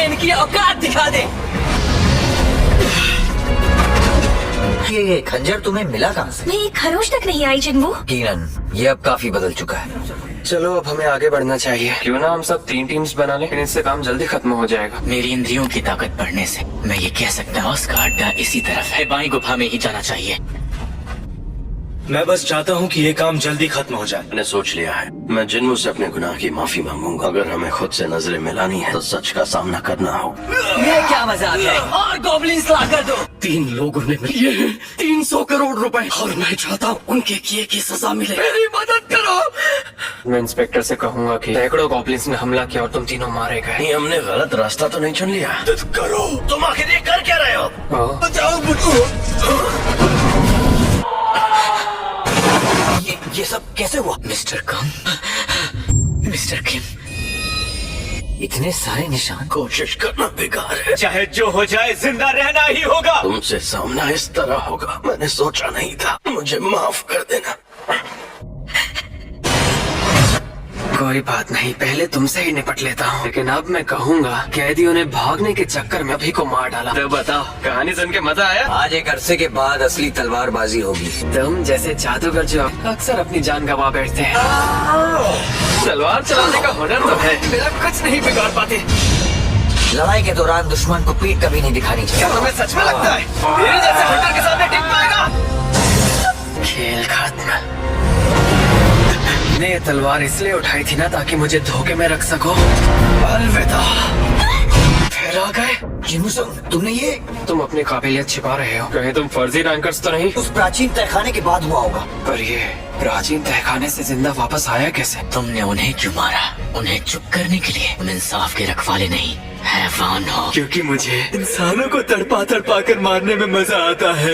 इनकी औकात दिखा दे। ये खंजर तुम्हें मिला कहाँ से? मैं ये खरोश तक नहीं आई जिन्वो। कीरन, ये अब काफी बदल चुका है। चलो अब हमें आगे बढ़ना चाहिए। क्यों ना हम सब 3 टीम्स बना लें, इससे काम जल्दी खत्म हो जाएगा। मेरी इंद्रियों की ताकत बढ़ने से मैं ये कह सकता हूँ उसका अड्डा इसी तरफ है। बाई गुफा में ही जाना चाहिए। मैं बस चाहता हूँ कि ये काम जल्दी खत्म हो जाए। मैंने सोच लिया है, मैं जिन्मू से अपने गुनाह की माफी मांगूंगा। अगर हमें खुद से नजरें मिलानी है तो सच का सामना करना होगा। ये क्या मजाक है? और गॉब्लिन्स ला कर दो। 3 लोगों ने मिले हैं 300 करोड़ रुपए और मैं चाहता हूँ उनके किए की सजा मिले। मेरी मदद करो। मैं इंस्पेक्टर से कहूंगा कि सैकड़ों गॉब्लिन्स ने हमला किया और तुम तीनों मारे गए। नहीं, हमने गलत रास्ता तो नहीं चुन लिया। करो, तुम आखिर ये कर क्या रहे हो? हाँ। ये सब कैसे हुआ? मिस्टर किम, इतने सारे निशान। कोशिश करना बेकार है। चाहे जो हो जाए जिंदा रहना ही होगा। तुमसे सामना इस तरह होगा मैंने सोचा नहीं था। मुझे माफ कर देना। कोई बात नहीं, पहले तुमसे ही निपट लेता हूँ। लेकिन अब मैं कहूँगा कैदियों ने भागने के चक्कर में अभी को मार डाला। तो बताओ, कहानी सुन के मजा आया? आज एक अरसे के बाद असली तलवारबाजी होगी। तुम जैसे जादूगर जो अक्सर अपनी जान गवा बैठते हैं। तलवार चलाने का हुनर तो है, मेरा कुछ नहीं बिगाड़ पाते। लड़ाई के दौरान दुश्मन को पीठ कभी नहीं दिखानी चाहिए। क्या तुम्हें सच में लगता है मेरे जैसे हंटर के सामने टिक पाएगा? खेल खत्म। मैंने ये तलवार इसलिए उठाई थी ना ताकि मुझे धोखे में रख सको। अलविदा। फिर आ गए। जिन्वू-संग, तुमने ये तुम अपनी काबिलियत छिपा रहे हो। कहीं तुम फर्जी रैंकर्स तो नहीं? उस प्राचीन तहखाने के बाद हुआ होगा। पर ये प्राचीन तहखाने से जिंदा वापस आया कैसे? तुमने उन्हें क्यों मारा? उन्हें चुप करने के लिए? तुम इंसाफ के रखवाले नहीं, हैवान हो। क्योंकि मुझे इंसानों को तड़पा तड़पा कर मारने में मजा आता है।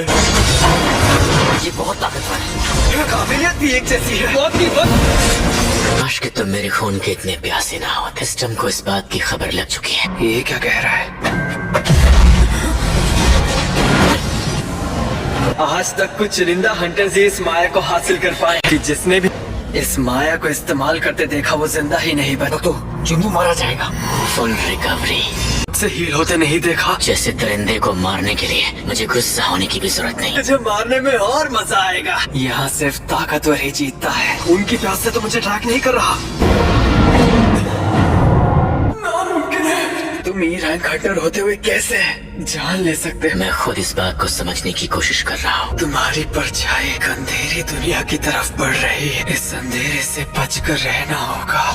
ये बहुत ताकतवर है। काबिलियत भी एक जैसी है। काश कि तुम मेरे खून के इतने प्यासे ना हो। सिस्टम को इस बात की खबर लग चुकी है। ये क्या कह रहा है? आज तक कुछ चुनिंदा हंटर्स ही इस माया को हासिल कर पाए कि जिसने भी इस माया को इस्तेमाल करते देखा वो जिंदा ही नहीं बचा। तो जिन्वू मारा जाएगा। Full recovery. से हील होते नहीं देखा। जैसे दरिंदे को मारने के लिए मुझे गुस्सा होने की भी जरूरत नहीं। मुझे मारने में और मजा आएगा। यहाँ सिर्फ ताकतवर ही जीतता है। उनकी प्यास से तो मुझे ट्रैक नहीं कर रहा। नामुमकिन है। तुम ई रैंक हंटर होते हुए कैसे जान ले सकते हो? मैं खुद इस बात को समझने की कोशिश कर रहा हूँ। तुम्हारी परछाई एक अंधेरी दुनिया की तरफ बढ़ रही है। इस अंधेरे से बचकर रहना होगा।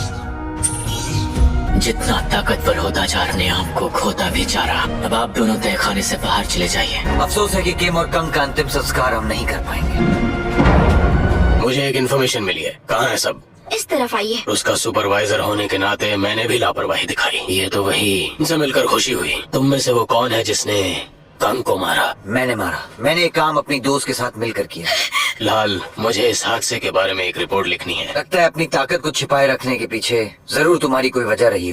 जितना ताकतवर होता जा रहा, अपने आप को खोता भी जा रहा। अब आप दोनों तहखाने से बाहर चले जाइए। अफसोस है कि किम और कंग का अंतिम संस्कार हम नहीं कर पाएंगे। मुझे एक इन्फॉर्मेशन मिली है। कहाँ है सब? इस तरफ आइए। उसका सुपरवाइजर होने के नाते मैंने भी लापरवाही दिखाई। ये तो वही से मिलकर खुशी हुई। तुम में से वो कौन है जिसने कंग को मारा? मैंने मारा। मैंने एक काम अपनी दोस्त के साथ मिलकर किया। लाल, मुझे इस हादसे के बारे में एक रिपोर्ट लिखनी है। लगता है अपनी ताकत को छिपाए रखने के पीछे जरूर तुम्हारी कोई वजह रही है।